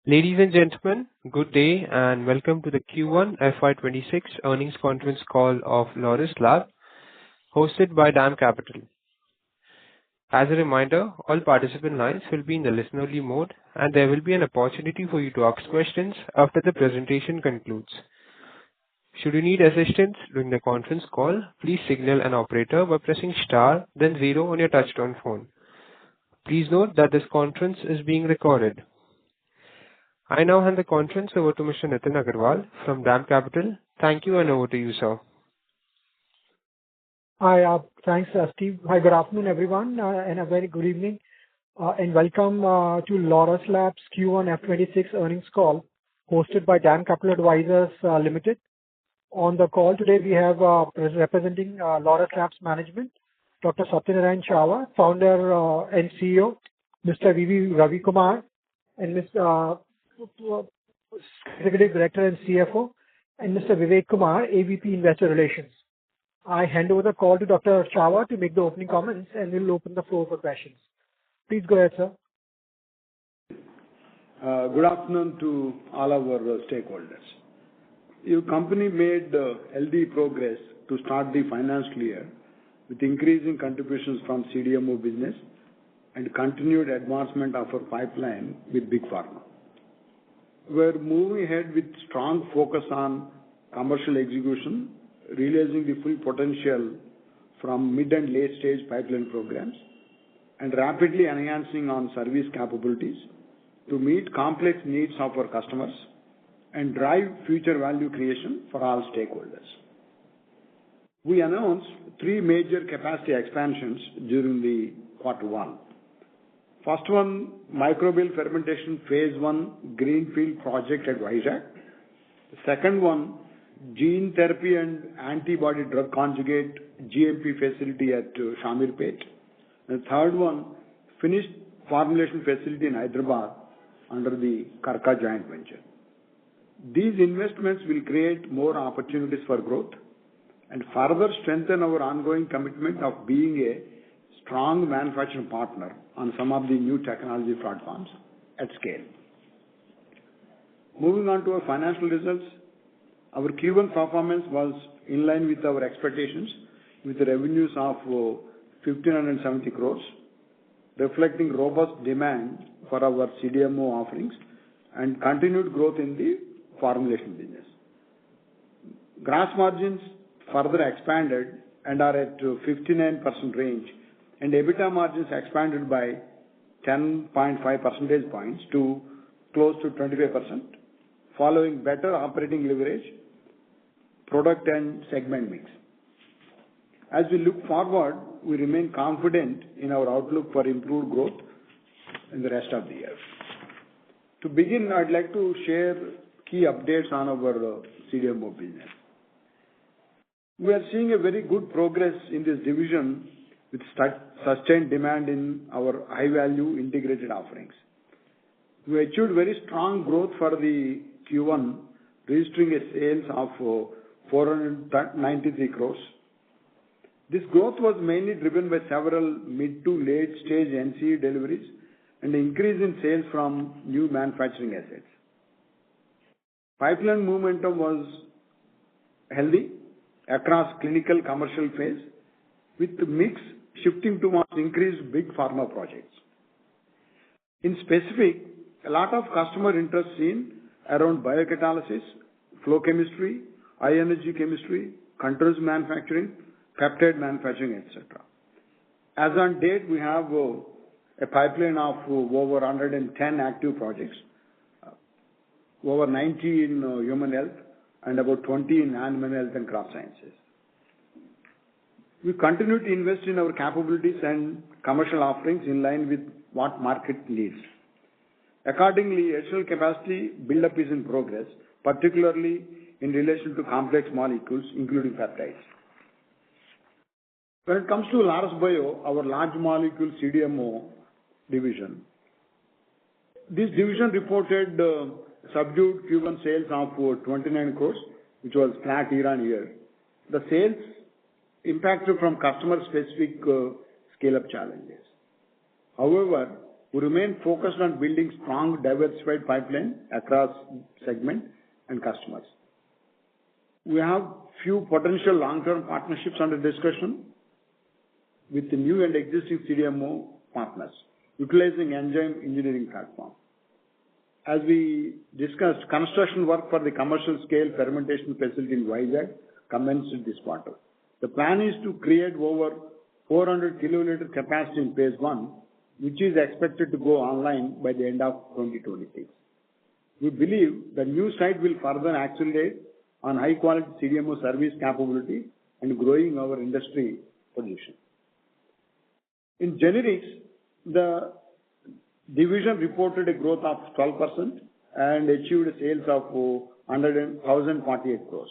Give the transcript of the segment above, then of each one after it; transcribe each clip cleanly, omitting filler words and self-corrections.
Ladies and gentlemen, good day and welcome to the Q1 FY26 earnings conference call of Laurus Labs, hosted by DAM Capital. As a reminder, all participant lines will be in the listen-only mode, and there will be an opportunity for you to ask questions after the presentation concludes. Should you need assistance during the conference call, please signal an operator by pressing star, then zero on your touch-tone phone. Please note that this conference is being recorded. I now hand the conference over to Mr. Nitin Agarwal from DAM Capital. Thank you, and over to you, sir. Hi, thanks, Steve. Hi, good afternoon, everyone, and a very good evening, and welcome to Laurus Labs Q1 FY26 earnings call, hosted by DAM Capital Advisors Limited. On the call today, we have representing Laurus Labs Management, Dr. Satyanarayan Chava, Founder and CEO, Mr. V.V. Ravi Kumar, and Mr. Executive Director and CFO, and Mr. Vivek Kumar, AVP Investor Relations. I hand over the call to Dr. Chava to make the opening comments, and we'll open the floor for questions. Please go ahead, sir. Good afternoon to all our stakeholders. Your company made healthy progress to start the financial year with increasing contributions from CDMO business and continued advancement of our pipeline with Big Pharma. We're moving ahead with strong focus on commercial execution, realizing the full potential from mid and late stage pipeline programs, and rapidly enhancing on service capabilities to meet complex needs of our customers and drive future value creation for all stakeholders. We announced 3 major capacity expansions during the Q1. First one, microbial fermentation phase 1 greenfield project at Vizag. The second one, gene therapy and antibody drug conjugate GMP facility at Shamirpet. The third one, finished formulation facility in Hyderabad under the Karka joint venture. These investments will create more opportunities for growth and further strengthen our ongoing commitment of being a strong manufacturing partner on some of the new technology platforms at scale. Moving on to our financial results, our Q1 performance was in line with our expectations, with revenues of 1,570 crores, reflecting robust demand for our CDMO offerings and continued growth in the formulation business. Gross margins further expanded and are at 59% range, and EBITDA margins expanded by 10.5 percentage points to close to 25%, following better operating leverage, product and segment mix. As we look forward, we remain confident in our outlook for improved growth in the rest of the year. To begin, I'd like to share key updates on our CDMO business. We are seeing a very good progress in this division with sustained demand in our high-value integrated offerings. We achieved very strong growth for the Q1, registering a sales of 493 crores. This growth was mainly driven by several mid to late stage NCE deliveries and an increase in sales from new manufacturing assets. Pipeline momentum was healthy across clinical commercial phase, with the mix shifting towards increased big pharma projects. In specific, a lot of customer interest seen around biocatalysis, flow chemistry, high energy chemistry, controls manufacturing, peptide manufacturing, etc. As on date, we have a pipeline of over 110 active projects, over 90 in human health, and about 20 in animal health and crop sciences. We continue to invest in our capabilities and commercial offerings in line with what market needs. Accordingly, additional capacity build-up is in progress, particularly in relation to complex molecules, including peptides. When it comes to Laurus Bio, our large molecule CDMO division, this division reported subdued Q1 sales of 29 crores, which was flat year on year. The sales impacted from customer-specific scale-up challenges. However, We remain focused on building strong, diversified pipeline across segment and customers. We have few potential long-term partnerships under discussion with the new and existing CDMO partners, utilizing enzyme engineering platform. As we discussed, construction work for the commercial scale fermentation facility in Vizag commenced this quarter. The plan is to create over 400 kiloliter capacity in phase 1, which is expected to go online by the end of 2026. We believe the new site will further accelerate on high quality CDMO service capability and growing our industry position. In generics, the division reported a growth of 12% and achieved sales of 1,048 crores.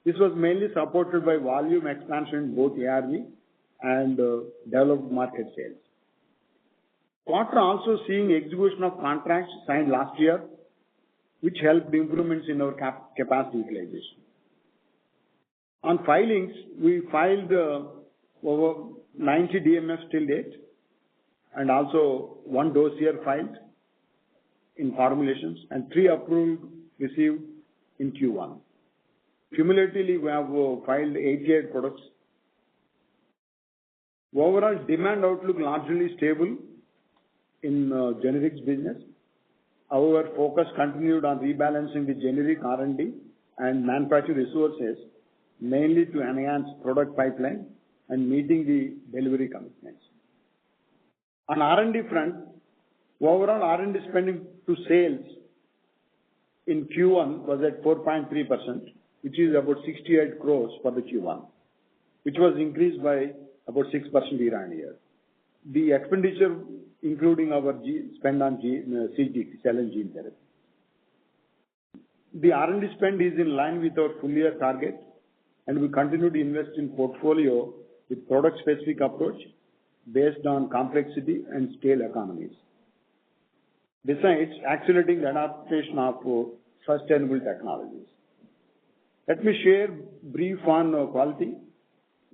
This was mainly supported by volume expansion in both ARV and developed market sales. Quarter also seeing execution of contracts signed last year, which helped improvements in our capacity utilization. On filings, we filed over 90 DMFs till date, and also 1 dossier filed in formulations and 3 approved received in Q1. Cumulatively, we have filed 88 products. Overall demand outlook largely stable in generics business. However, focus continued on rebalancing the generic R&D and manufacturing resources, mainly to enhance product pipeline and meeting the delivery commitments. On R&D front, overall R&D spending to sales in Q1 was at 4.3%, which is about 68 crores for the Q1, which was increased by about 6% year-on-year. The expenditure including our spend on CGT, cell and gene therapy. The R&D spend is in line with our full year target, and we continue to invest in portfolio with product specific approach based on complexity and scale economies. Besides, accelerating the adaptation of sustainable technologies. Let me share brief on quality.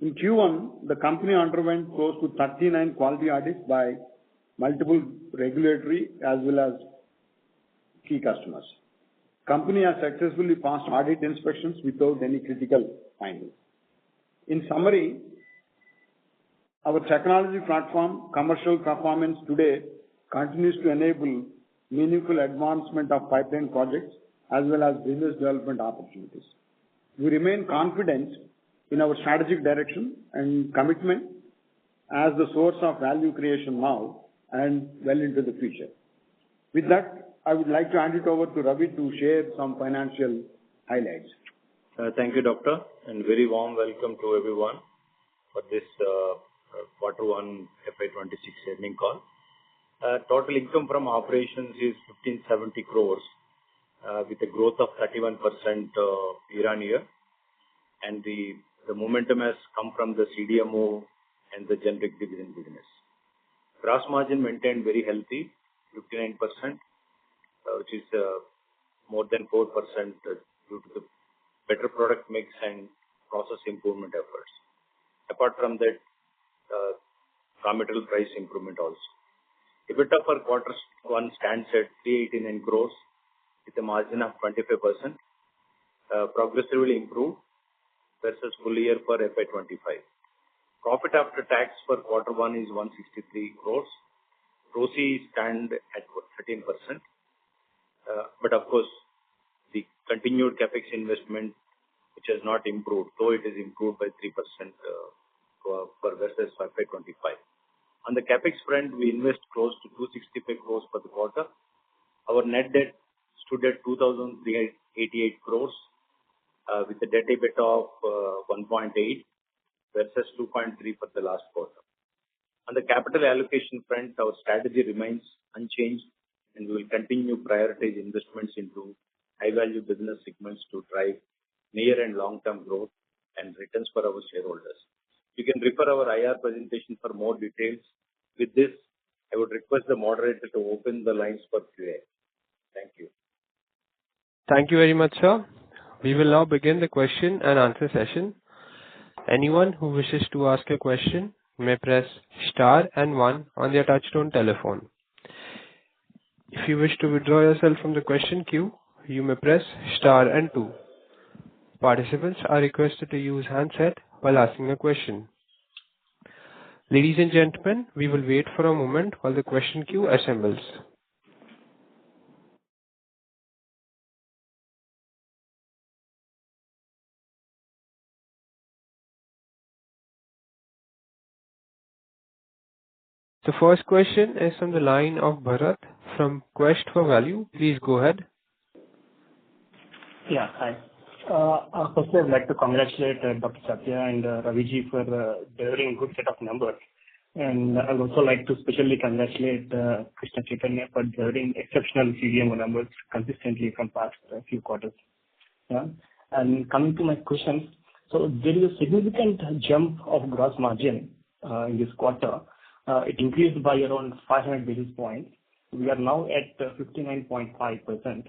In Q1, the company underwent close to 39 quality audits by multiple regulatory as well as key customers. Company has successfully passed audit inspections without any critical findings. In summary, our technology platform commercial performance today continues to enable meaningful advancement of pipeline projects as well as business development opportunities. We remain confident in our strategic direction and commitment as the source of value creation now and well into the future. With that, I would like to hand it over to Ravi to share some financial highlights. Thank you, Doctor, and very warm welcome to everyone for this Q1 FY26 earnings call. Total income from operations is 1570 crores with a growth of 31% year-on-year, and the momentum has come from the CDMO and the generic division business. Gross margin maintained very healthy, 59%, which is more than 4% due to the better product mix and process improvement efforts. Apart from that, raw material price improvement also. EBITDA for Q1 stands at 389 crores with a margin of 25%, progressively improved versus full year for FY25. Profit after tax for Q1 is 163 crores. ROCE stand at 13%. But of course, the continued capex investment, which has not improved, though it is improved by 3% for versus FY25. On the capex front, we invest close to 265 crores for the quarter. Our net debt stood at 2,388 crores with a debt EBITDA of 1.8 versus 2.3 for the last quarter. On the capital allocation front, our strategy remains unchanged, and we will continue prioritize investments into high-value business segments to drive near and long-term growth and returns for our shareholders. You can refer our IR presentation for more details. With this, I would request the moderator to open the lines for Q&A. Thank you. Thank you very much, sir. We will now begin the question and answer session. Anyone who wishes to ask a question may press star and 1 on their touchtone telephone. If you wish to withdraw yourself from the question queue, you may press star and 2. Participants are requested to use handset while asking a question. Ladies and gentlemen, we will wait for a moment while the question queue assembles. The first question is from the line of Bharat from Quest for Value. Please go ahead. Yeah, hi. Firstly, I'd like to congratulate Dr. Satya and Raviji for delivering a good set of numbers. And I would also like to specially congratulate Krishna Chaitanya for delivering exceptional CDMO numbers consistently from past few quarters. Yeah. And coming to my questions, so there is a significant jump of gross margin in this quarter. It increased by around 500 basis points. We are now at 59.5%.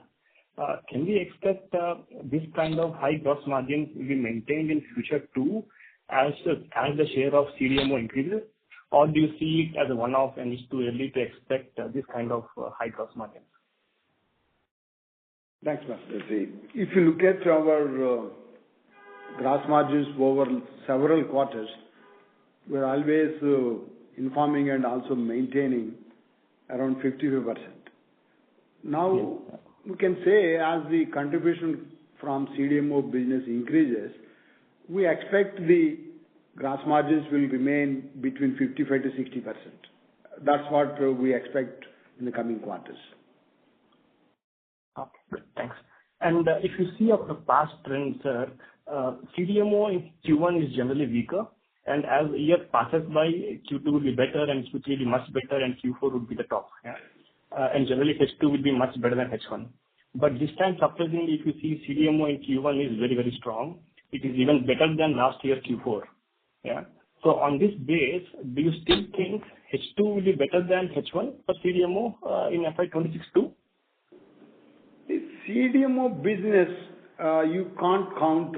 Can we expect this kind of high gross margins will be maintained in future too as the share of CDMO increases? Or do you see it as a one-off and it's too early to expect this kind of high gross margins? Thanks, Master. If you look at our gross margins over several quarters, we're always informing and also maintaining around 55%. Now, we can say as the contribution from CDMO business increases, we expect the gross margins will remain between 55 to 60%. That's what we expect in the coming quarters. Okay, good. Thanks. And if you see of the past trends, CDMO in Q1 is generally weaker, and as the year passes by, Q2 will be better, and Q3 will be much better, and Q4 would be the top. Yeah? And generally H2 will be much better than H1. But this time, surprisingly, if you see CDMO in Q1 is very, very strong. It is even better than last year Q4. Yeah. So on this base, do you still think H2 will be better than H1 for CDMO in FY26 too? The CDMO business, you can't count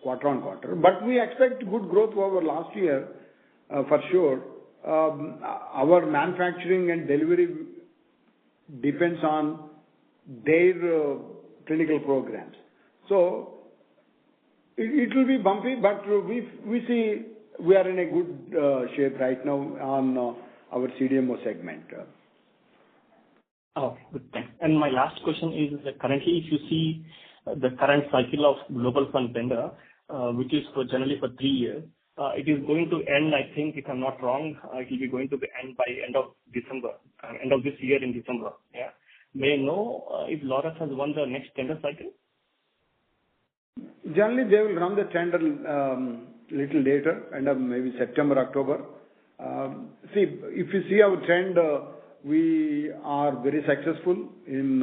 quarter on quarter, but we expect good growth over last year for sure. Our manufacturing and delivery depends on their clinical programs. So it will be bumpy, but we see we are in a good shape right now on our CDMO segment. Oh, good. Thanks. And my last question is that currently, if you see the current cycle of global fund tender, which is generally for 3 years, it is going to end, I think, if I'm not wrong, it will be going to end by end of December, end of this year in December. Yeah. May I know if Laurus has won the next tender cycle? Generally, they will run the tender little later, end of maybe September, October. See, if you see our trend, we are very successful in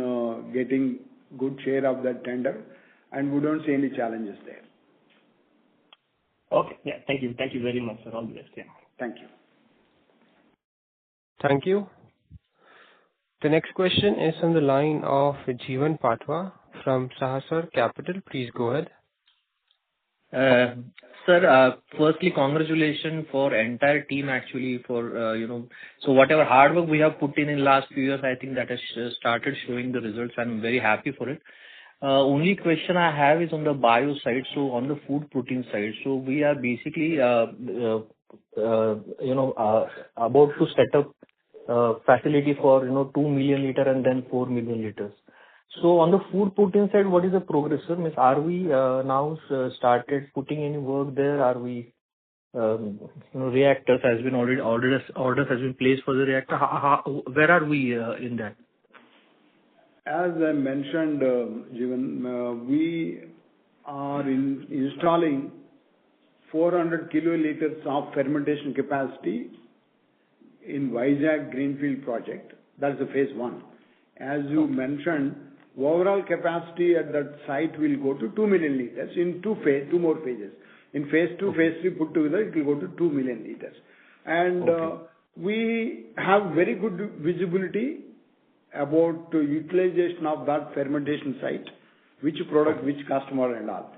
getting good share of that tender, and we don't see any challenges there. Okay. Yeah. Thank you. Thank you very much, sir. All the best. Yeah. Thank you. Thank you. The next question is on the line of Jeevan Patwa from Sahasrar Capital. Please go ahead. Sir, firstly, congratulations for entire team actually for, so whatever hard work we have put in last few years, I think that has started showing the results. I'm very happy for it. Only question I have is on the bio side, so on the food protein side. So we are basically, about to set up facility for, 2 million liter and then 4 million liters. So on the food protein side, what is the progress, sir? Means are we now started putting any work there? Are we, reactors has been already orders has been placed for the reactor. Where are we in that? As I mentioned, Jeevan, we are installing 400 kiloliters of fermentation capacity in Vizag Greenfield project. That's the phase 1. As you mentioned, overall capacity at that site will go to 2 million liters in two more phases. In phase 2, phase 3 put together, it will go to 2 million liters. And we have very good visibility about utilization of that fermentation site, which product, which customer and all.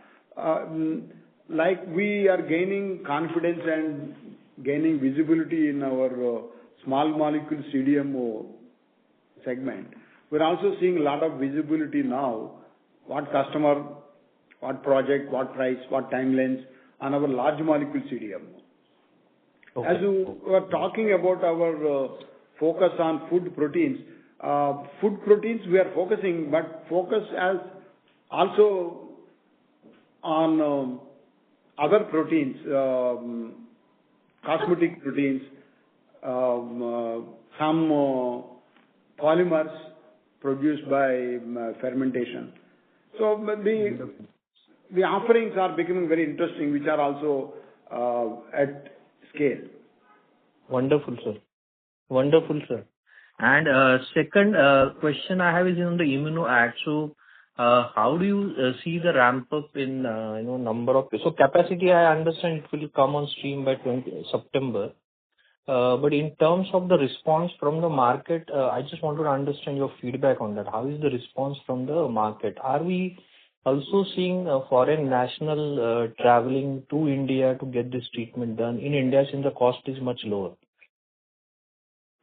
Like we are gaining confidence and gaining visibility in our small molecule CDMO segment. We're also seeing a lot of visibility now, what customer, what project, what price, what timelines on our large molecule CDMO. Okay. As you were talking about our focus on food proteins, we are focusing, but focus as also on other proteins, cosmetic proteins, some polymers produced by fermentation. So the offerings are becoming very interesting, which are also at scale. Wonderful, sir. Wonderful, sir. And second question I have is on the ImmunoAct. So how do you see the ramp up in number of so capacity? I understand it will come on stream by September. But in terms of the response from the market, I just wanted to understand your feedback on that. How is the response from the market? Are we also seeing foreign national traveling to India to get this treatment done in India since the cost is much lower?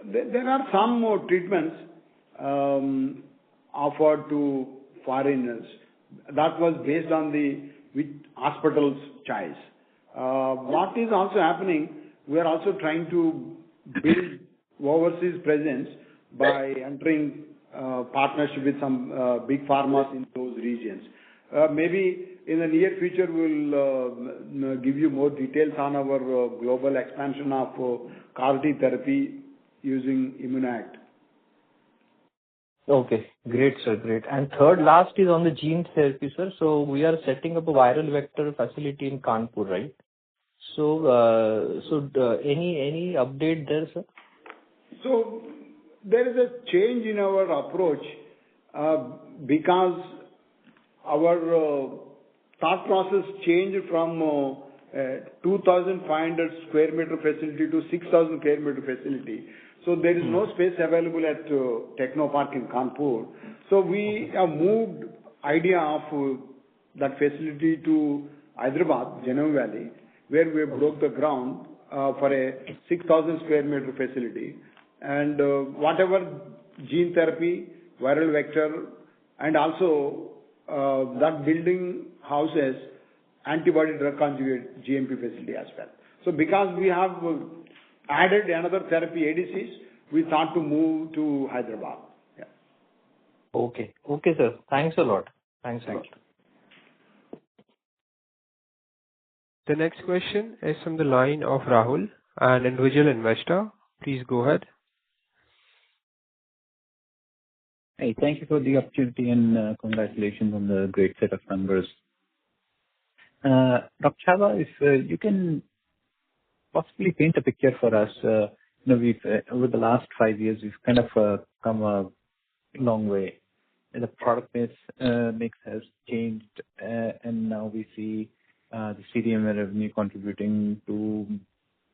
There are some more treatments offered to foreigners. That was based on the hospital's choice. What is also happening, we are also trying to build overseas presence by entering partnership with some big pharmas in those regions. Maybe in the near future, we'll give you more details on our global expansion of CAR-T therapy using ImmunoAct. Okay, great, sir, great. And third, last is on the gene therapy, sir. So we are setting up a viral vector facility in Kanpur, right? So, any update there, sir? So there is a change in our approach because our thought process changed from 2,500 square meter facility to 6,000 square meter facility. So there is no space available at Technopark in Kanpur. So we have moved idea of that facility to Hyderabad, Genome Valley, where we broke the ground for a 6,000 square meter facility. And whatever gene therapy, viral vector, and also that building houses antibody drug conjugate GMP facility as well. So because we have added another therapy ADCs, we thought to move to Hyderabad. Yeah. Okay. Okay, sir. Thanks a lot. Thanks a lot. The next question is from the line of Rahul, an individual investor. Please go ahead. Hey, thank you for the opportunity and congratulations on the great set of numbers. Dr. Chava, if you can possibly paint a picture for us, we've over the last 5 years, we've kind of come a long way. And the product mix has changed, and now we see the CDMO revenue contributing to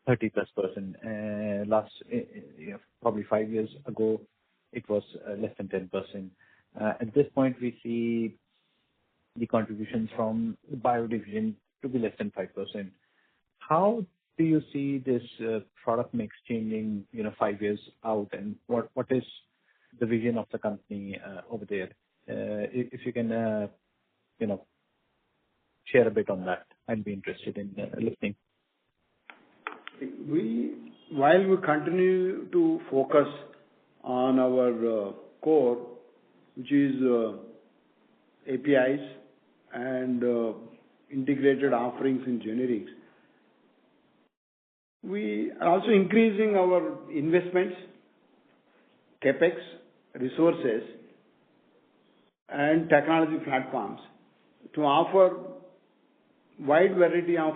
30+%. Last, probably 5 years ago, it was less than 10%. At this point, we see the contributions from the bio division to be less than 5%. How do you see this product mix changing, 5 years out, and what is the vision of the company over there? If you can, share a bit on that, I'd be interested in listening. While we continue to focus on our core, which is APIs and integrated offerings in generics, we are also increasing our investments, capex, resources, and technology platforms to offer wide variety of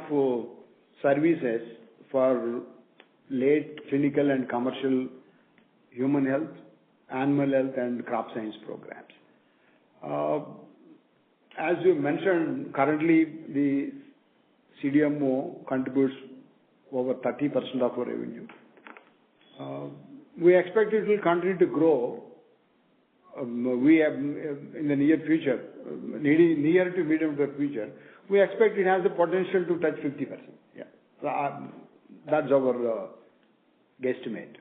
services for late clinical and commercial human health, animal health, and crop science programs. As you mentioned, currently the CDMO contributes over 30% of our revenue. We expect it will continue to grow. We have in the near future, near to medium term future, we expect it has the potential to touch 50%. Yeah, so, that's our guesstimate.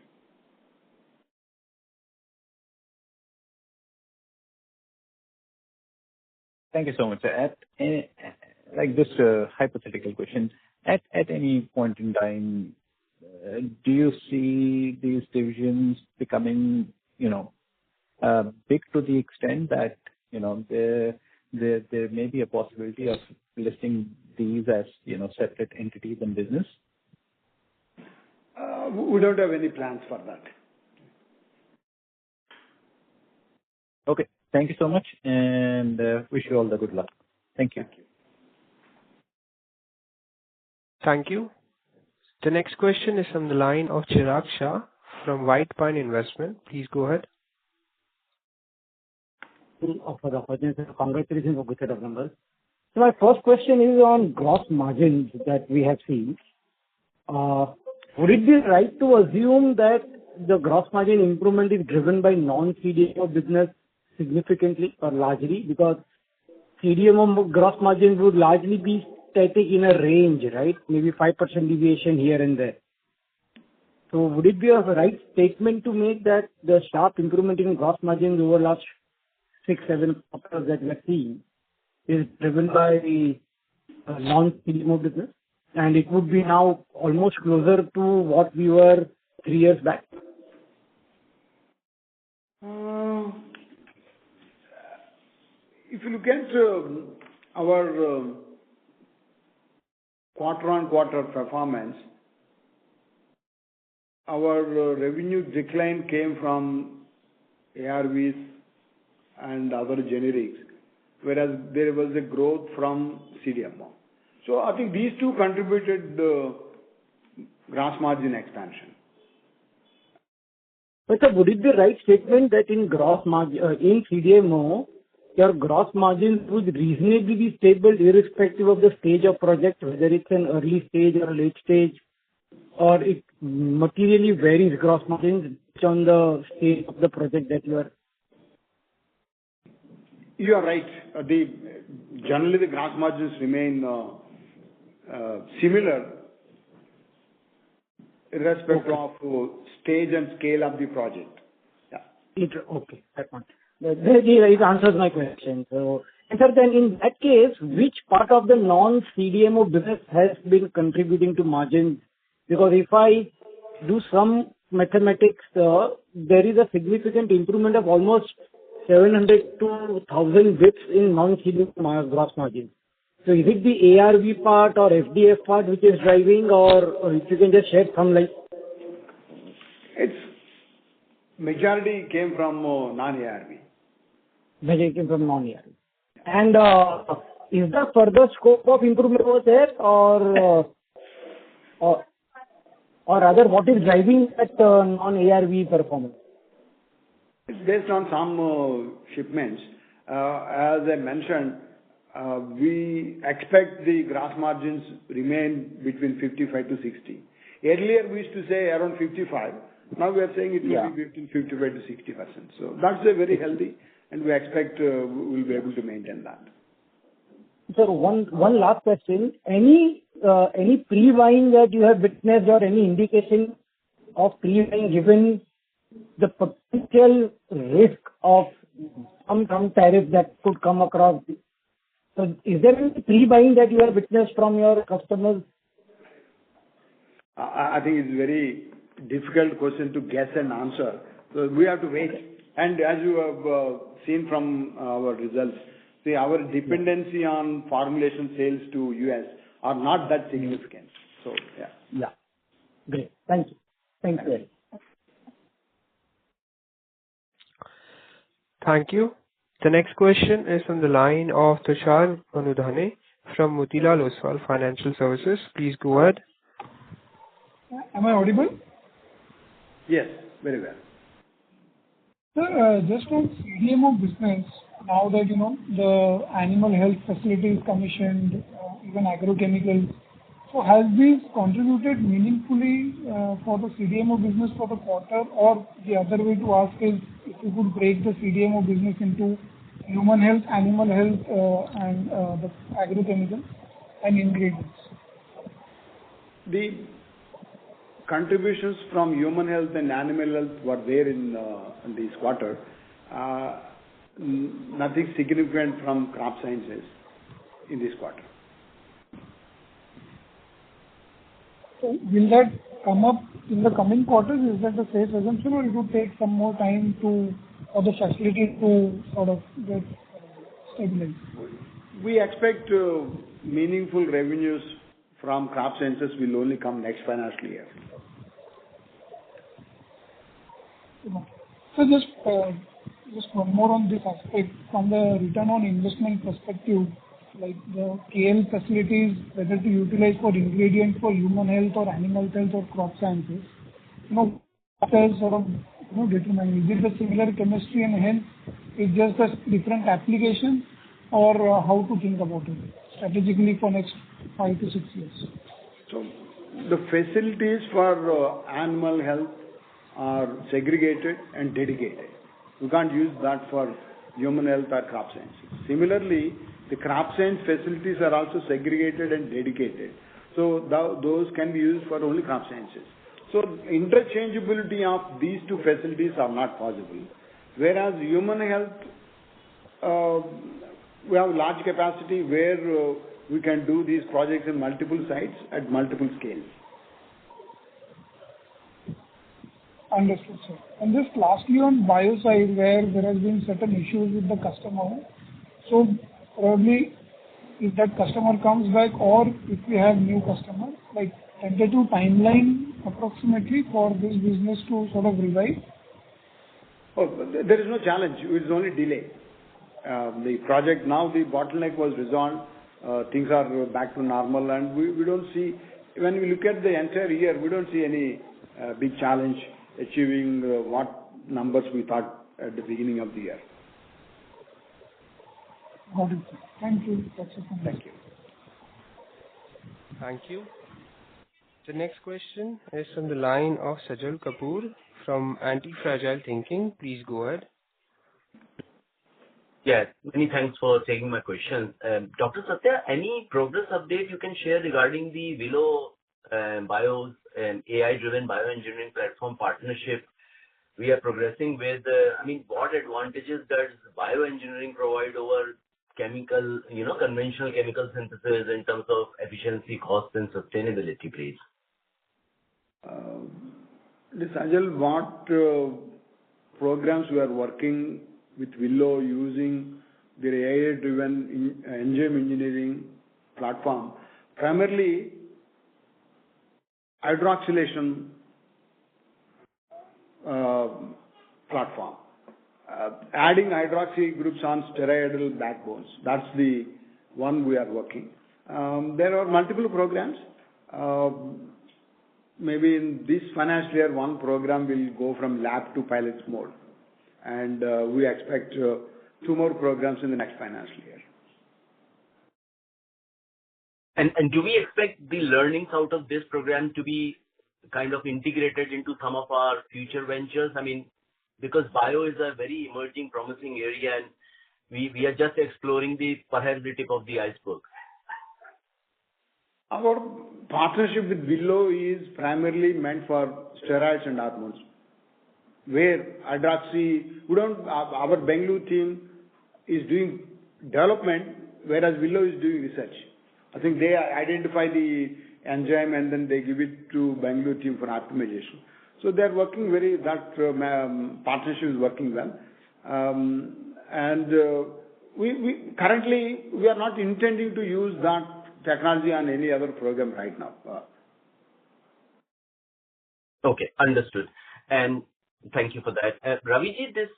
Thank you so much. Like this hypothetical question, at any point in time, do you see these divisions becoming, big to the extent that, there may be a possibility of listing these as, separate entities and business? We don't have any plans for that. Okay. Thank you so much, and wish you all the good luck. Thank you. Thank you. The next question is from the line of Chirag Shah from White Pine Investment. Please go ahead. For the opportunity, congratulations for good set of numbers. So my first question is on gross margins that we have seen. Would it be right to assume that the gross margin improvement is driven by non-CDMO business significantly or largely? Because CDMO gross margins would largely be static in a range, right? Maybe 5% deviation here and there. So would it be a right statement to make that the sharp improvement in gross margins over last 6-7 quarters that we are seeing is driven by the non-CDMO business, and it would be now almost closer to what we were 3 years back? If you look at our quarter-on-quarter performance, our revenue decline came from ARVs and other generics, whereas there was a growth from CDMO. So I think these two contributed the gross margin expansion. But sir, would it be right statement that in gross margin in CDMO, your gross margins would reasonably be stable irrespective of the stage of project, whether it's an early stage or a late stage, or it materially varies gross margins based on the stage of the project that you are? You are right. Generally, the gross margins remain similar irrespective of stage and scale of the project. Yeah. Okay, that one. It answers my question. So, and sir, then in that case, which part of the non-CDMO business has been contributing to margins? Because if I do some mathematics, there is a significant improvement of almost 700 to 1,000 bits in non-CDMO gross margins. So is it the ARV part or FDF part which is driving, or if you can just shed some light? It's majority came from non-ARV. Majority came from non-ARV. And is there further scope of improvement over there, or rather, what is driving that non-ARV performance? It's based on some shipments. As I mentioned, we expect the gross margins remain between 55 to 60. Earlier, we used to say around 55. Now we are saying it will be between 55 to 60%. So that's a very healthy, and we expect we'll be able to maintain that. Sir, one last question. Any pre-buying that you have witnessed or any indication of pre-buying given the potential risk of some tariff that could come across? So is there any pre-buying that you have witnessed from your customers? I think it's a very difficult question to guess and answer. So we have to wait. And as you have seen from our results, see, our dependency on formulation sales to US are not that significant. So, yeah. Yeah. Great. Thank you. Thank you very much. Thank you. The next question is on the line of Tushar Manudhane from Motilal Oswal Financial Services. Please go ahead. Am I audible? Yes, very well. Sir, just on CDMO business, now that, the animal health facility is commissioned, even agrochemicals, so has this contributed meaningfully for the CDMO business for the quarter? Or the other way to ask is, if you could break the CDMO business into human health, animal health, and the agrochemicals and ingredients. The contributions from human health and animal health were there in this quarter. nothing significant from crop sciences in this quarter. So will that come up in the coming quarters? Is that the safe assumption, or it will take some more time for the facility to sort of get stabilized? We expect meaningful revenues from crop sciences will only come next financial year. So just one more on this aspect. From the return on investment perspective, like the KL facilities, whether to utilize for ingredients for human health or animal health or crop sciences, after sort of determining, is it the similar chemistry and hence it's just a different application, or how to think about it strategically for next 5 to 6 years? So the facilities for animal health are segregated and dedicated. You can't use that for human health or crop sciences. Similarly, the crop science facilities are also segregated and dedicated. So those can be used for only crop sciences. So interchangeability of these two facilities are not possible. Whereas human health, we have large capacity where we can do these projects in multiple sites at multiple scales. Understood, sir. And just lastly on bio side, where there has been certain issues with the customer, so probably if that customer comes back or if we have new customer, like tentative timeline approximately for this business to sort of revive? Oh, there is no challenge. It is only delay. The project now, the bottleneck was resolved. Things are back to normal, and we don't see, when we look at the entire year, we don't see any big challenge achieving what numbers we thought at the beginning of the year. Got it, sir. Thank you. That's it. Thank you. Thank you. The next question is from the line of Sajal Kapoor from Anti-Fragile Thinking. Please go ahead. Yes, many thanks for taking my question. Dr. Satya, any progress update you can share regarding the Willow Bio's AI-driven bioengineering platform partnership we are progressing with? What advantages does bioengineering provide over chemical, conventional chemical synthesis in terms of efficiency, cost, and sustainability, please? Sajal, what programs we are working with Willow using their AI-driven enzyme engineering platform, primarily hydroxylation platform. Adding hydroxy groups on steroidal backbones. That's the one we are working. There are multiple programs. Maybe in this financial year, one program will go from lab to pilot mode. And we expect 2 more programs in the next financial year. And do we expect the learnings out of this program to be kind of integrated into some of our future ventures? Because bio is a very emerging, promising area, and we are just exploring perhaps the tip of the iceberg. Our partnership with Willow is primarily meant for steroids and hormones, where hydroxy, our Bengaluru team is doing development, whereas Willow is doing research. I think they identify the enzyme and then they give it to Bengaluru team for optimization. So they are working that partnership is working well. We currently are not intending to use that technology on any other program right now. Okay, understood. And thank you for that. Raviji, this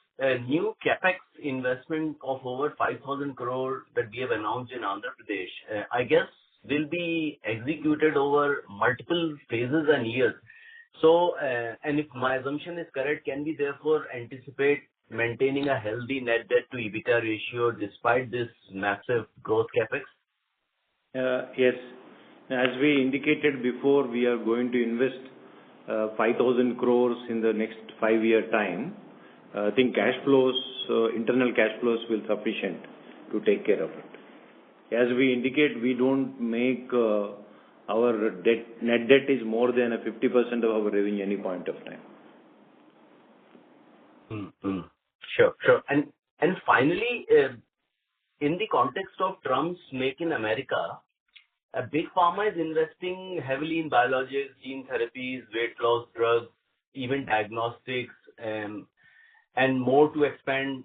new capex investment of over 5,000 crore that we have announced in Andhra Pradesh, I guess will be executed over multiple phases and years. So, and if my assumption is correct, can we therefore anticipate maintaining a healthy net debt to EBITDA ratio despite this massive growth capex? Yes. As we indicated before, we are going to invest 5,000 crores in the next 5-year time. I think cash flows, internal cash flows will sufficient to take care of it. As we indicate, we don't make our net debt is more than 50% of our revenue any point of time. Sure. And And finally, in the context of Trump's Make in America, Big Pharma is investing heavily in biologics, gene therapies, weight loss drugs, even diagnostics, and more to expand,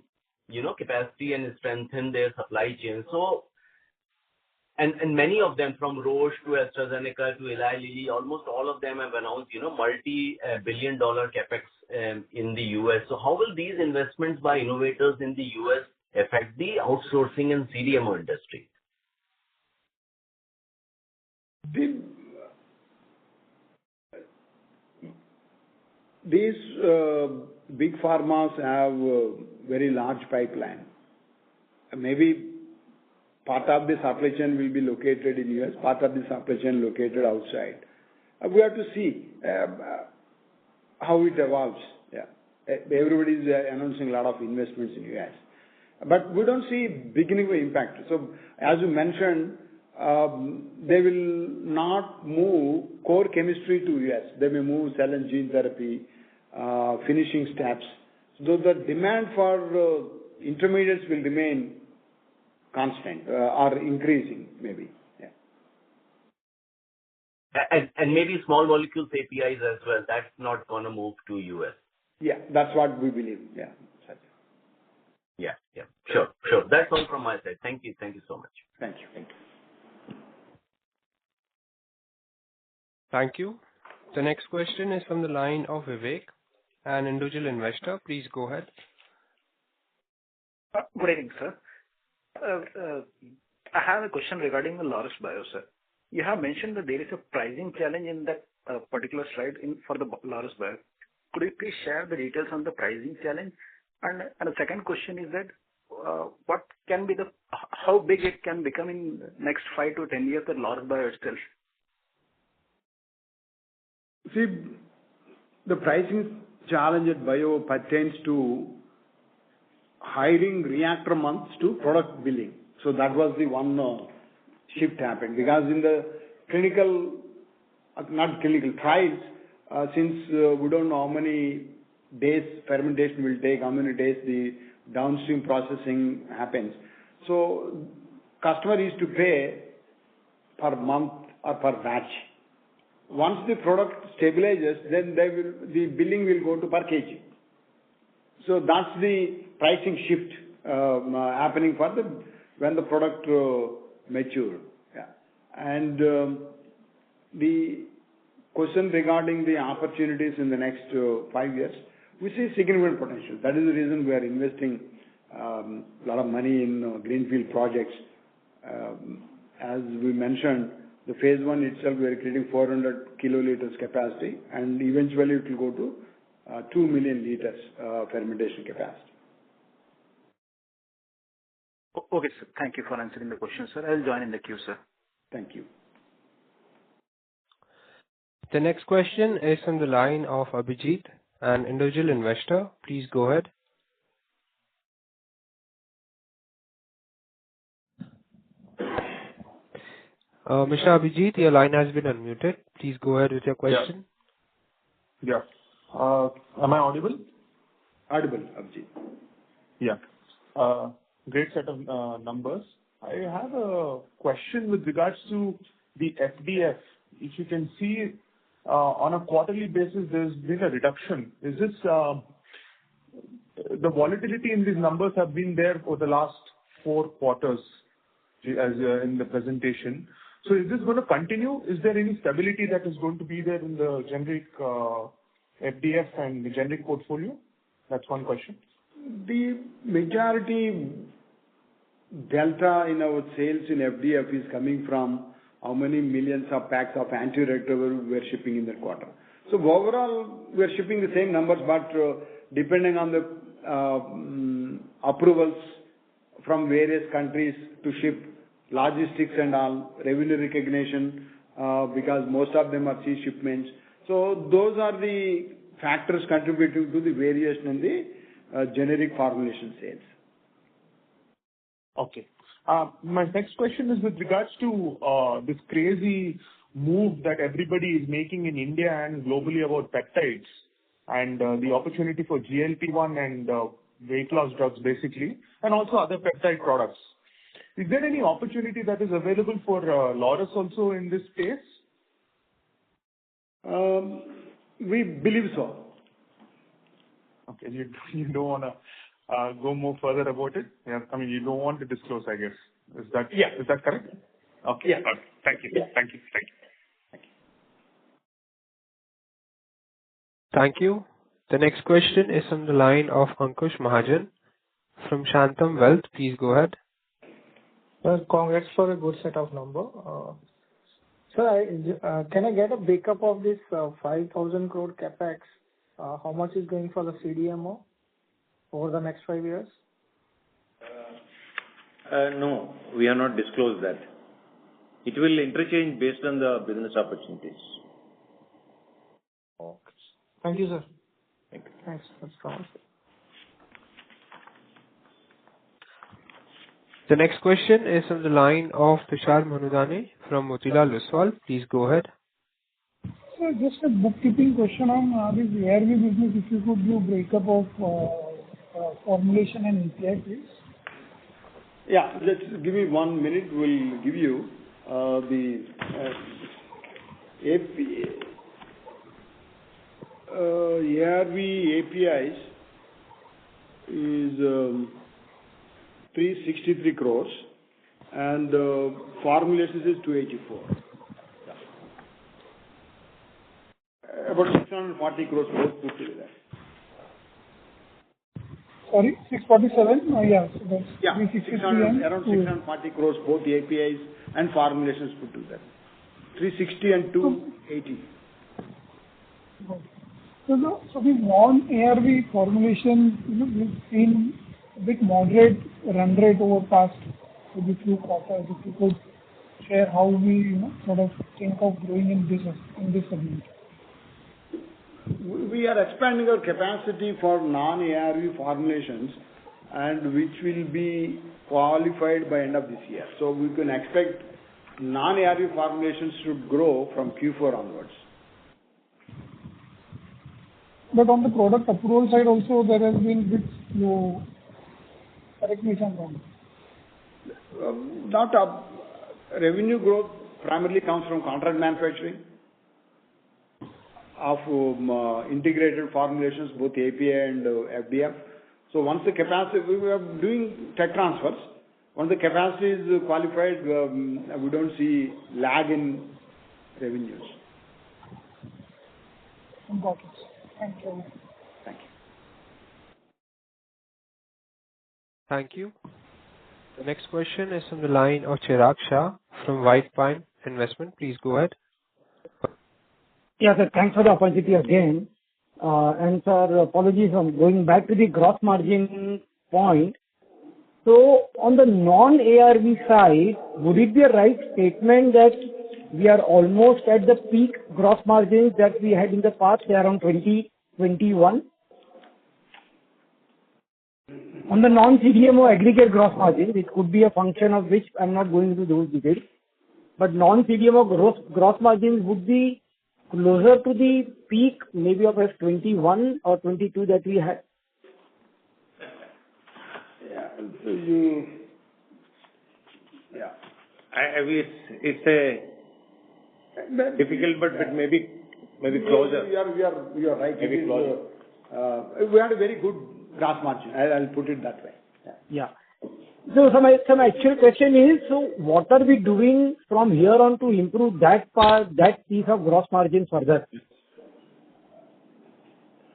capacity and strengthen their supply chain. So, and many of them, from Roche to AstraZeneca to Eli Lilly, almost all of them have announced, multi-billion-dollar capex in the US. So, how will these investments by innovators in the US affect the outsourcing and CDMO industry? These big pharmas have a very large pipeline. Maybe part of the supply chain will be located in US, part of the supply chain located outside. We have to see how it evolves. Yeah, everybody is announcing a lot of investments in US, but we don't see beginning of impact. So, as you mentioned, they will not move core chemistry to US. They may move cell and gene therapy, finishing steps. So the demand for intermediates will remain constant or increasing, maybe. Yeah. And maybe small molecules APIs as well. That's not going to move to US. Yeah, that's what we believe. Yeah. Yeah. Sure. That's all from my side. Thank you so much. Thank you. Thank you. The next question is from the line of Vivek, an individual investor. Please go ahead. Good evening, sir. I have a question regarding the Laurus Bio, sir. You have mentioned that there is a pricing challenge in that particular slide for the Laurus Bio. Could you please share the details on the pricing challenge? And the second question is that what can be how big it can become in next 5 to 10 years, the Laurus Bio itself? See, the pricing challenge at Bio pertains to hiring reactor months to product billing. So that was the one shift happened, because in the not clinical trials, since we don't know how many days fermentation will take, how many days the downstream processing happens. So customer is to pay per month or per batch. Once the product stabilizes, then the billing will go to per kg. So that's the pricing shift happening for when the product mature. Yeah. And the question regarding the opportunities in the next 5 years, we see significant potential. That is the reason we are investing a lot of money in greenfield projects. As we mentioned, the phase 1 itself, we are creating 400 kiloliters capacity, and eventually it will go to 2 million liters fermentation capacity. Okay, sir. Thank you for answering the question, sir. I will join in the queue, sir. Thank you. The next question is from the line of Abhijit, an individual investor. Please go ahead. Mr. Abhijit, your line has been unmuted. Please go ahead with your question. Yeah. Am I audible? Audible, Abhijit. Yeah. Great set of numbers. I have a question with regards to the FDF. If you can see on a quarterly basis, there's been a reduction. Is this the volatility in these numbers have been there for the last 4 quarters, as in the presentation. So is this going to continue? Is there any stability that is going to be there in the generic FDF and the generic portfolio? That's one question. The majority delta in our sales in FDF is coming from how many millions of packs of antiretroviral we are shipping in the quarter. So overall, we are shipping the same numbers, but depending on the approvals from various countries to ship, logistics and all, revenue recognition, because most of them are sea shipments. So those are the factors contributing to the variation in the generic formulation sales. Okay. My next question is with regards to this crazy move that everybody is making in India and globally about peptides and the opportunity for GLP-1 and weight loss drugs basically, and also other peptide products. Is there any opportunity that is available for Laurus also in this space? We believe so. Okay. You don't want to go more further about it? Yeah. I mean, you don't want to disclose, I guess. Is that correct? Okay. Yeah. Okay. Thank you. Yeah. Thank you. Thank you. Thank you. The next question is from the line of Ankush Mahajan from Shantam Wealth. Please go ahead. Well, congrats for a good set of number. Sir, can I get a breakup of this 5,000 crore capex? How much is going for the CDMO over the next 5 years? No, we have not disclosed that. It will interchange based on the business opportunities. Okay. Thank you, sir. Thank you. Thanks. That's all. The next question is from the line of Tushar Manudhane from Motilal Oswal. Please go ahead. Sir, just a bookkeeping question on this ARV business. If you could do breakup of formulation and API, please. Yeah, just give me 1 minute. We'll give you the ARV APIs is 363 crores and formulations is 284. Yeah. About 640 crores both put together. Sorry, 647? Yeah. So that's Yeah, 363 around 640 crores both APIs and formulations put together. 360 and 280. So the non-ARV formulation, we've seen a bit moderate run rate over past maybe few quarters. If you could share how we sort of think of growing in this segment. We are expanding our capacity for non-ARV formulations and which will be qualified by end of this year. So we can expect non-ARV formulations should grow from Q4 onwards. But on the product approval side also there has been bit slow. Correct me if I'm wrong. Not a revenue growth primarily comes from contract manufacturing of integrated formulations, both API and FDF. So once the capacity, we are doing tech transfers. Once the capacity is qualified, we don't see lag in revenues. Got it. Thank you. Thank you. Thank you. The next question is from the line of Chirag Shah from White Pine Investment. Please go ahead. Yeah, sir. Thanks for the opportunity again. And sir, apologies on going back to the gross margin point. So on the non-ARV side, would it be a right statement that we are almost at the peak gross margins that we had in the past, around 2021? On the non-CDMO aggregate gross margins, it could be a function of which I'm not going into those details. But non-CDMO gross margins would be closer to the peak maybe of F21 or 22 that we had. Yeah. So It's a difficult, but maybe closer. You are right. Maybe closer. We had a very good gross margin. I'll put it that way. Yeah. So my actual question is, so what are we doing from here on to improve that piece of gross margin further?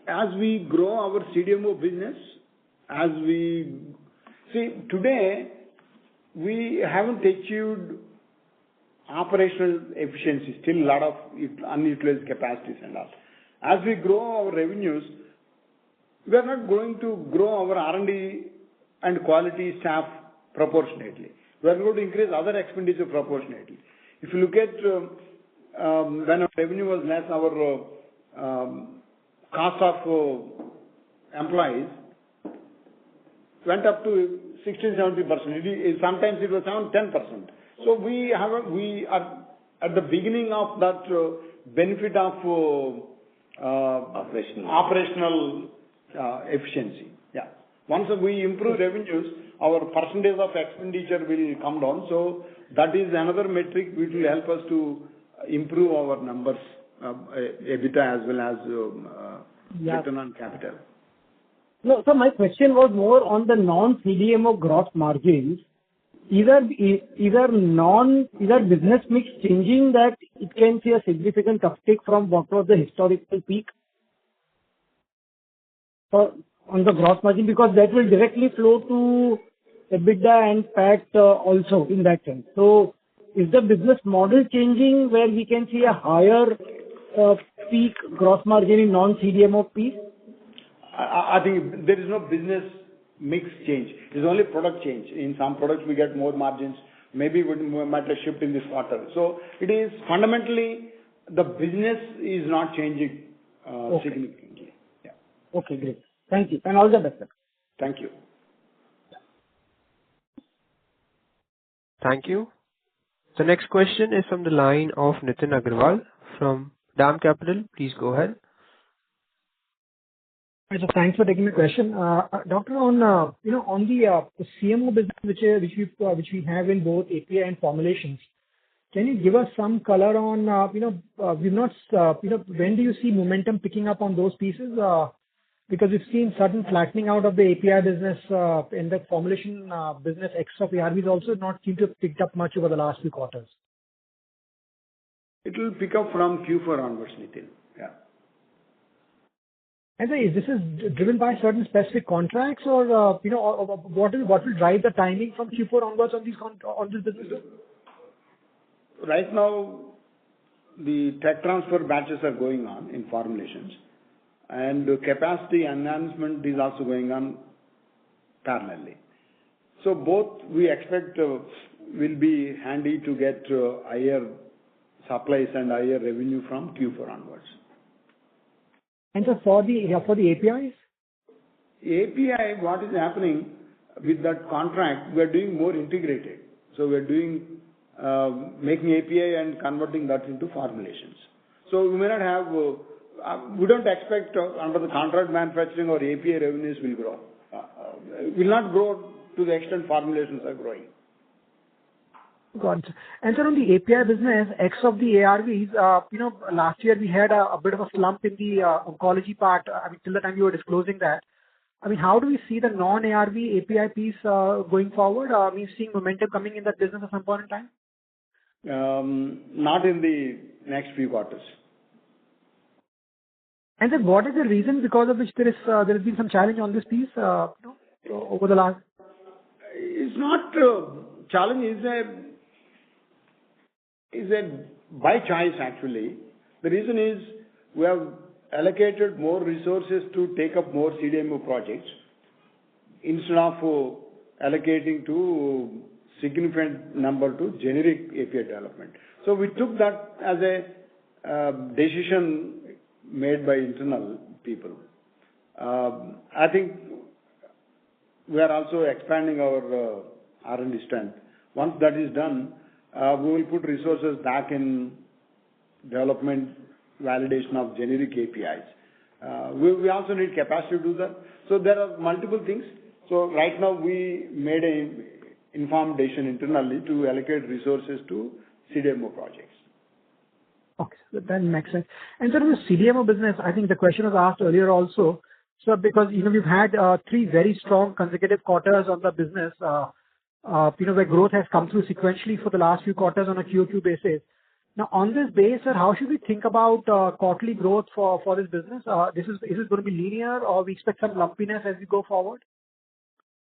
As we grow our CDMO business, today we haven't achieved operational efficiency. Still a lot of unutilized capacities and all. As we grow our revenues, we are not going to grow our R&D and quality staff proportionately. We are going to increase other expenditure proportionately. If you look at when our revenue was less, our cost of employees went up to 16-17%. Sometimes it was around 10%. So we are at the beginning of that benefit of operational efficiency. Yeah. Once we improve revenues, our percentage of expenditure will come down. So that is another metric which will help us to improve our numbers, EBITDA as well as return on capital. No, so my question was more on the non-CDMO gross margins. Either business mix changing that it can see a significant uptick from what was the historical peak on the gross margin, because that will directly flow to EBITDA and PAT also in that sense. So is the business model changing where we can see a higher peak gross margin in non-CDMO piece? I think there is no business mix change. It's only product change. In some products we get more margins. Maybe we might have shift in this quarter. So it is fundamentally the business is not changing significantly. Yeah. Okay, great. Thank you. And all the best, sir. Thank you. Thank you. The next question is from the line of Nitin Agarwal from DAM Capital. Please go ahead. So thanks for taking the question. Doctor, on the CMO business which we have in both API and formulations, can you give us some color on we've not when do you see momentum picking up on those pieces? Because we've seen sudden flattening out of the API business in the formulation business X of ARVs also not seem to have picked up much over the last few quarters. It will pick up from Q4 onwards, Nitin. Yeah. And is this driven by certain specific contracts, or what will drive the timing from Q4 onwards on this business? Right now, the tech transfer batches are going on in formulations, and capacity enhancement is also going on parallelly. So both we expect will be handy to get higher supplies and higher revenue from Q4 onwards. And so for the APIs? API, what is happening with that contract, we are doing more integrated. So we are doing making API and converting that into formulations. So we may not have, we don't expect under the contract manufacturing or API revenues will grow. Will not grow to the extent formulations are growing. Got it. And so on the API business, X of the ARVs, last year we had a bit of a slump in the oncology part. I mean, till the time you were disclosing that. I mean, how do we see the non-ARV API piece going forward? Are we seeing momentum coming in that business at some point in time? Not in the next few quarters. And then what is the reason because of which there has been some challenge on this piece over the last? It's not challenge. Is a by choice actually. The reason is we have allocated more resources to take up more CDMO projects instead of allocating to significant number to generic API development. So we took that as a decision made by internal people. I think we are also expanding our R&D strength. Once that is done, we will put resources back in development, validation of generic APIs. We also need capacity to do that. So there are multiple things. So right now we made an informed decision internally to allocate resources to CDMO projects. Okay, so that makes sense. And so in the CDMO business, I think the question was asked earlier also. So because we've had 3 very strong consecutive quarters on the business. Where growth has come through sequentially for the last few quarters on a QOQ basis. Now, on this basis, how should we think about quarterly growth for this business? Is this going to be linear, or we expect some lumpiness as we go forward?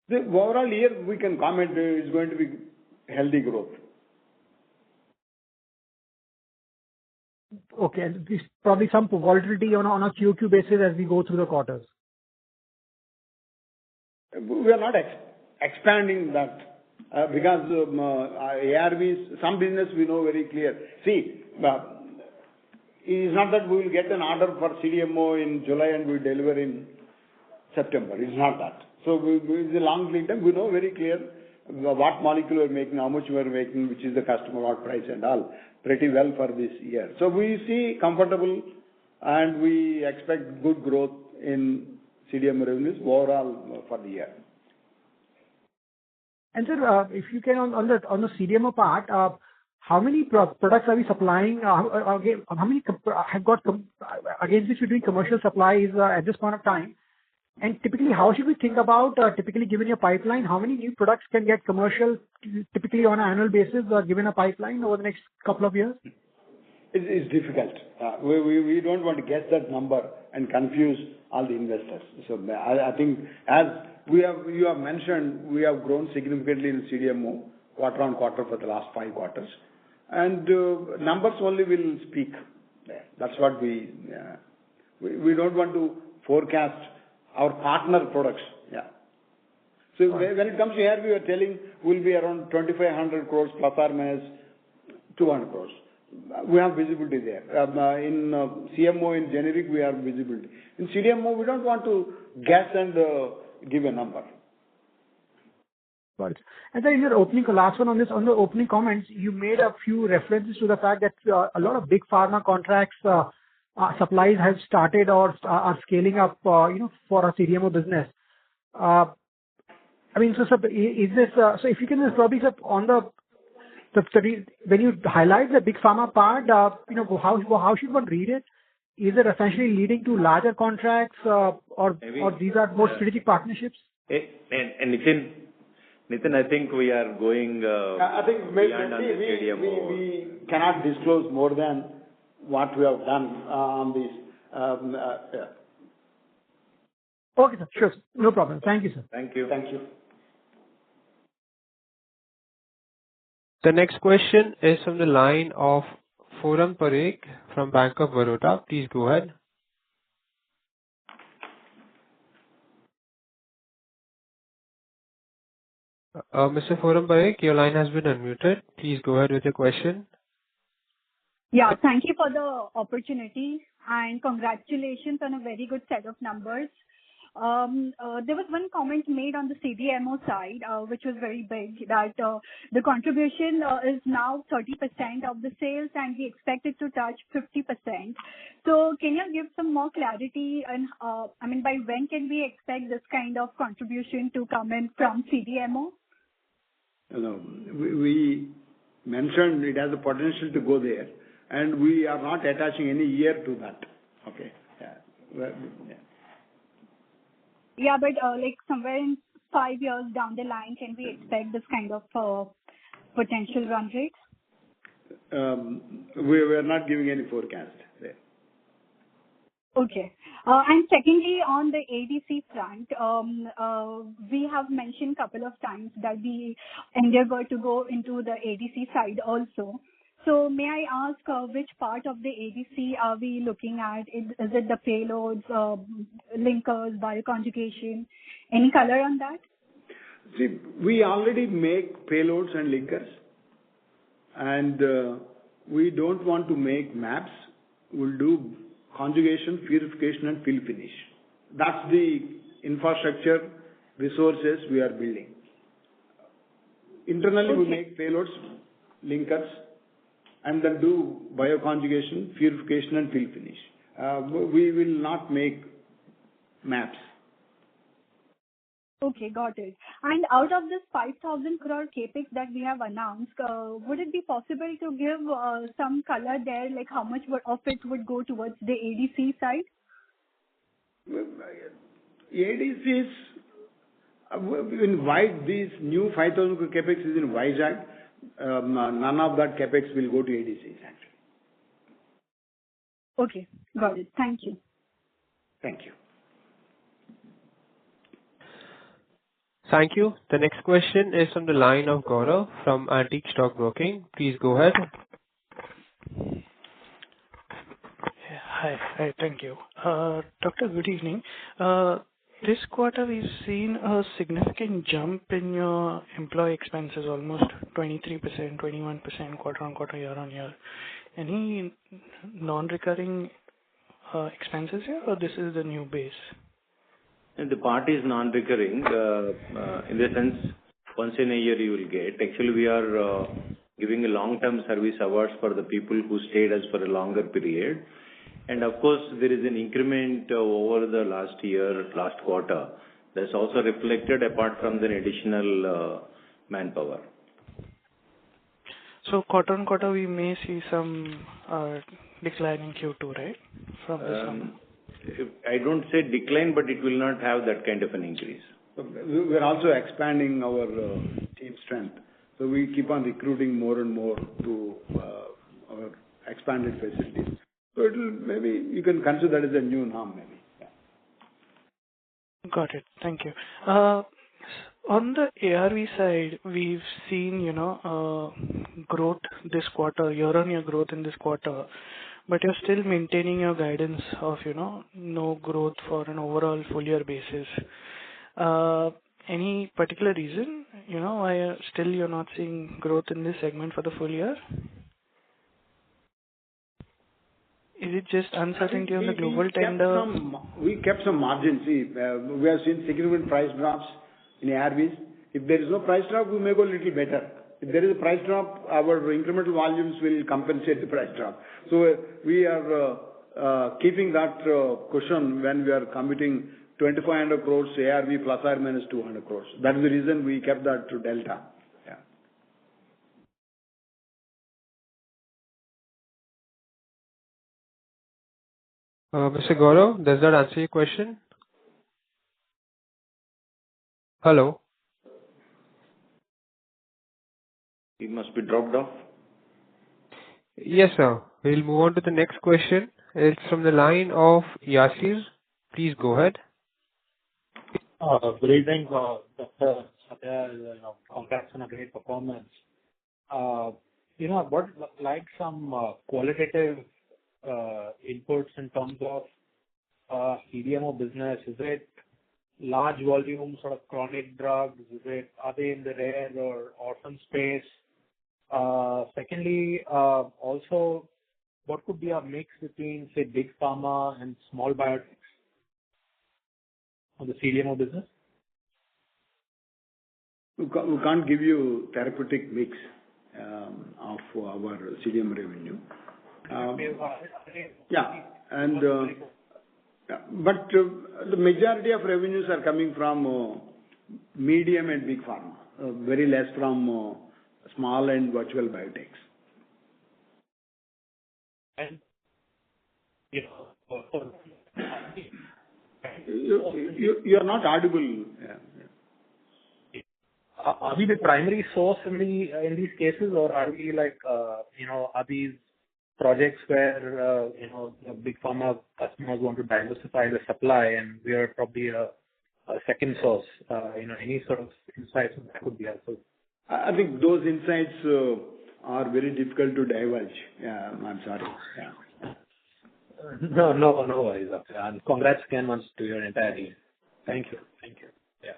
The overall year we can comment is going to be healthy growth. Okay, and there's probably some volatility on a QOQ basis as we go through the quarters. We are not expanding that. Because ARVs, some business we know very clear. See, it is not that we will get an order for CDMO in July and we deliver in September. It's not that. So it's a long lead time. We know very clear what molecule we're making, how much we're making, which is the customer, what price and all, pretty well for this year. So we see comfortable and we expect good growth in CDMO revenues overall for the year. And sir, if you can on the CDMO part, how many products are we supplying? How many have got against which we're doing commercial supplies at this point of time? And typically, how should we think about, typically given your pipeline, how many new products can get commercial typically on an annual basis given a pipeline over the next couple of years? It's difficult. We don't want to guess that number and confuse all the investors. So I think as you have mentioned, we have grown significantly in CDMO quarter on quarter for the last 5 quarters. And numbers only will speak. That's what we don't want to forecast our partner products. Yeah. So when it comes to here, we are telling will be around 2,500 crores plus or minus 200 crores. We have visibility there. In CMO, in generic, we have visibility. In CDMO, we don't want to guess and give a number. Got it. And then in your opening, last one on this, on the opening comments, you made a few references to the fact that a lot of big pharma contracts supplies have started or are scaling up, for our CDMO business. I mean, so is this, so if you can just probably on the when you highlight the big pharma part, how should one read it? Is it essentially leading to larger contracts, or these are more strategic partnerships? And Nitin, I think we are going I think beyond on the CDMO. We cannot disclose more than what we have done on this. Yeah. Okay, sir. Sure. No problem. Thank you, sir. Thank you. Thank you. The next question is from the line of Forum Parekh from Bank of Baroda. Please go ahead. Mr. Forum Parekh, your line has been unmuted. Please go ahead with your question. Yeah, thank you for the opportunity and congratulations on a very good set of numbers. There was one comment made on the CDMO side, which was very big, that the contribution is now 30% of the sales and we expect it to touch 50%. So can you give some more clarity on, by when can we expect this kind of contribution to come in from CDMO? No, we mentioned it has the potential to go there, and we are not attaching any year to that. Okay. Yeah. Well, yeah. Yeah, but like somewhere in 5 years down the line, can we expect this kind of potential run rate? We are not giving any forecast there. Okay. And secondly, on the ADC front, we have mentioned couple of times that we endeavor to go into the ADC side also. So may I ask which part of the ADC are we looking at? Is it the payloads, linkers, bioconjugation? Any color on that? See, we already make payloads and linkers, and we don't want to make MAPs. We'll do conjugation, purification, and fill finish. That's the infrastructure resources we are building. Internally, we make payloads, linkers, and then do bioconjugation, purification, and fill finish. We will not make MAPs. Okay, got it. And out of this 5,000 crore capex that we have announced, would it be possible to give some color there, like how much of it would go towards the ADC side? ADCs, these new 5,000 crore capex is in Vizag. None of that capex will go to ADCs actually. Okay, got it. Thank you. Thank you. Thank you. The next question is from the line of Gaurav from Antique Stock Broking. Please go ahead. Hi, thank you. Doctor, good evening. This quarter we've seen a significant jump in your employee expenses, almost 23%, 21% quarter on quarter, year on year. Any non-recurring expenses here, or this is the new base? And the part is non-recurring, in the sense once in a year you will get. Actually, we are giving a long-term service awards for the people who stayed us for a longer period. And of course, there is an increment over the last year, last quarter. That's also reflected apart from the additional manpower. So quarter on quarter, we may see some decline in Q2, right? From this number. I don't say decline, but it will not have that kind of an increase. We are also expanding our team strength. So we keep on recruiting more and more to our expanded facilities. So it will maybe you can consider that as a new norm, maybe. Yeah. Got it. Thank you. On the ARV side, we've seen growth this quarter, year-on-year growth in this quarter, but you're still maintaining your guidance of no growth for an overall full year basis. Any particular reason why still you're not seeing growth in this segment for the full year? Is it just uncertainty on the global tender? We kept some margin. See, we have seen significant price drops in ARVs. If there is no price drop, we may go a little better. If there is a price drop, our incremental volumes will compensate the price drop. So we are keeping that cushion when we are committing 2,500 crores ARV plus or minus 200 crores. That is the reason we kept that to delta. Yeah. Mr. Gaurav, does that answer your question? Hello? He must be dropped off. Yes, sir. We'll move on to the next question. It's from the line of Yasir. Please go ahead. Good evening, Dr. Satya. Congrats on a great performance. I would like some qualitative inputs in terms of CDMO business. Is it large volume sort of chronic drugs? Are they in the rare or orphan space? Secondly, also, what could be a mix between, say, big pharma and small biotechs on the CDMO business? We can't give you therapeutic mix of our CDMO revenue. But the majority of revenues are coming from medium and big pharma, very less from small and virtual biotechs. And you are not audible. Are we the primary source in these cases, or are we are these projects where the big pharma customers want to diversify the supply and we are probably a second source? Any sort of insights that could be helpful. I think those insights are very difficult to divulge. Yeah, I'm sorry. Yeah. No worries. And congrats again once to your entire team. Thank you. Yeah.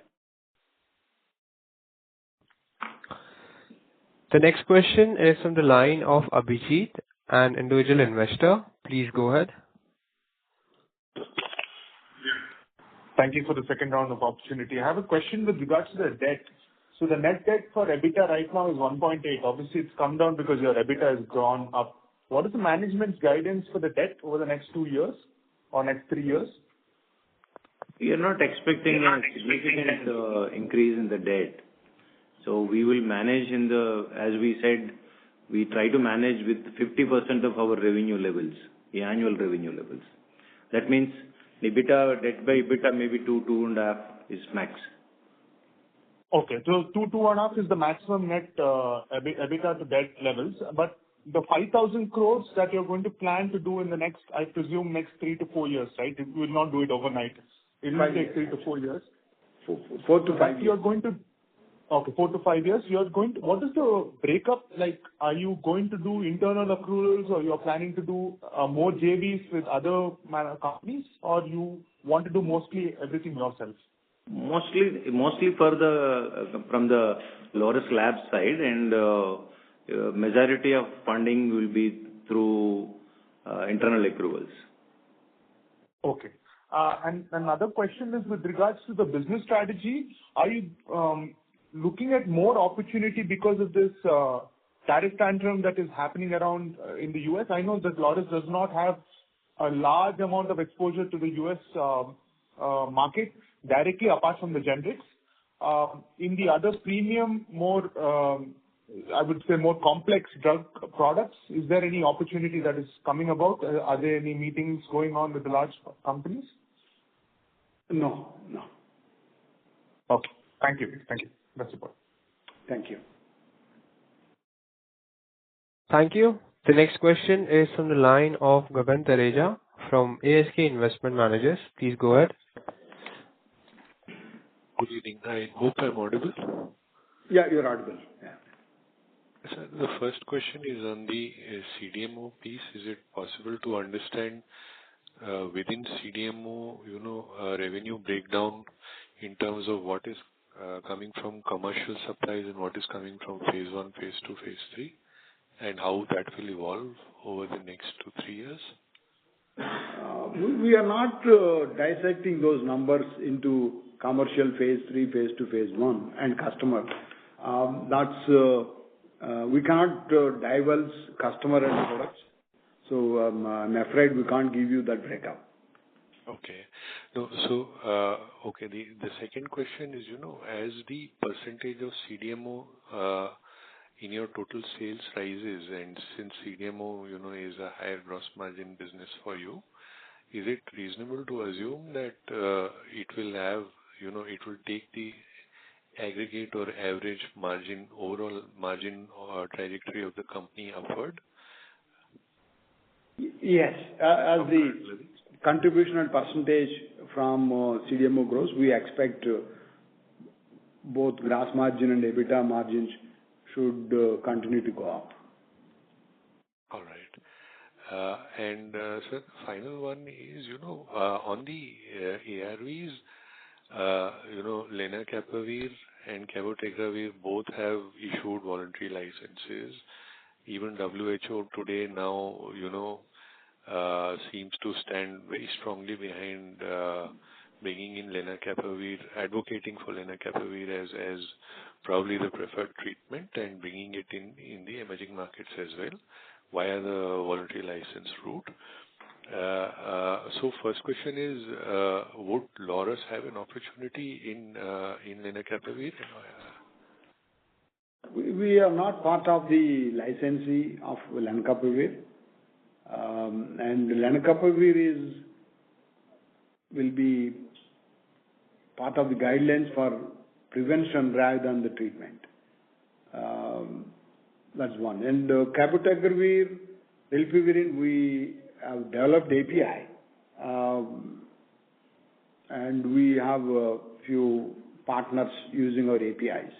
The next question is from the line of Abhijit, an individual investor. Please go ahead. Thank you for the second round of opportunity. I have a question with regards to the debt. So the net debt for EBITDA right now is 1.8. Obviously, it's come down because your EBITDA has gone up. What is the management's guidance for the debt over the next 2 years or next 3 years? We are not expecting a significant increase in the debt. So we will manage as we said, we try to manage with 50% of our revenue levels, the annual revenue levels. That means EBITDA, debt by EBITDA, maybe 2.5 is max. Okay, so 2.5 is the maximum net EBITDA to debt levels. But the 5,000 crores that you're going to plan to do in the next, I presume, next 3 to 4 years, right? You will not do it overnight. It will take 3 to 4 years. 4 to 5 years. You're going to. Okay, 4 to 5 years. What is the breakup like? Are you going to do internal accruals, or you're planning to do more JVs with other companies, or you want to do mostly everything yourself? Mostly from the Laurus Labs side, and majority of funding will be through internal accruals. Okay. And another question is with regards to the business strategy. Are you looking at more opportunity because of this tariff tantrum that is happening around in the US? I know that Laurus does not have a large amount of exposure to the U.S. Market directly apart from the generics. In the other premium, more, I would say more complex drug products, is there any opportunity that is coming about? Are there any meetings going on with the large companies? No. Okay. Thank you. That's it. Thank you. Thank you. The next question is from the line of Gagan Tareja from ASK Investment Managers. Please go ahead. Good evening. I hope I'm audible. Yeah, you're audible. Yeah. Sir, the first question is on the CDMO piece. Is it possible to understand within CDMO, revenue breakdown in terms of what is coming from commercial supplies and what is coming from phase 1, phase 2, phase 3, and how that will evolve over the next 2-3 years? We are not dissecting those numbers into commercial phase 3, phase 2, phase 1, and customer. We cannot divulge customer and products. So I'm afraid we can't give you that breakup. Okay. No, so, the second question is, as the percentage of CDMO in your total sales rises, and since CDMO, is a higher gross margin business for you, is it reasonable to assume that it will have, it will take the aggregate or average margin, overall margin or trajectory of the company upward? Yes. As the contribution and percentage from CDMO grows, we expect both gross margin and EBITDA margins should continue to go up. All right. And sir, the final one is, on the ARVs, lenacapavir and cabotegravir both have issued voluntary licenses. Even WHO today now, seems to stand very strongly behind bringing in lenacapavir, advocating for lenacapavir as probably the preferred treatment and bringing it in the emerging markets as well via the voluntary license route. So first question is, would Laurus have an opportunity in lenacapavir? We are not part of the licensee of lenacapavir. And lenacapavir will be part of the guidelines for prevention rather than the treatment. That's one. And cabotegravir, rilpivirine, we have developed API, and we have a few partners using our APIs.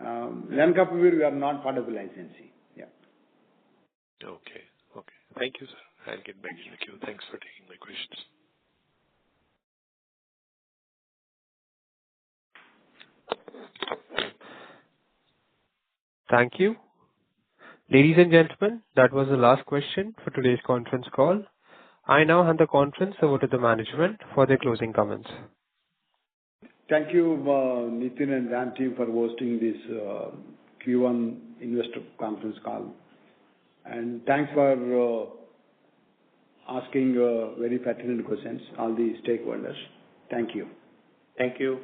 Lenacapavir, we are not part of the licensee. Yeah. Okay. Thank you, sir. I'll get back in the queue. Thanks for taking my questions. Thank you. Ladies and gentlemen, that was the last question for today's conference call. I now hand the conference over to the management for their closing comments. Thank you, Nitin and Dan team, for hosting this Q1 investor conference call. And thanks for asking very pertinent questions, all the stakeholders. Thank you. Thank you.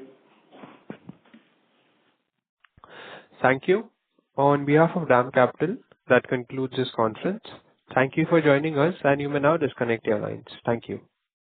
Thank you. On behalf of DAM Capital, that concludes this conference. Thank you for joining us, and you may now disconnect your lines. Thank you.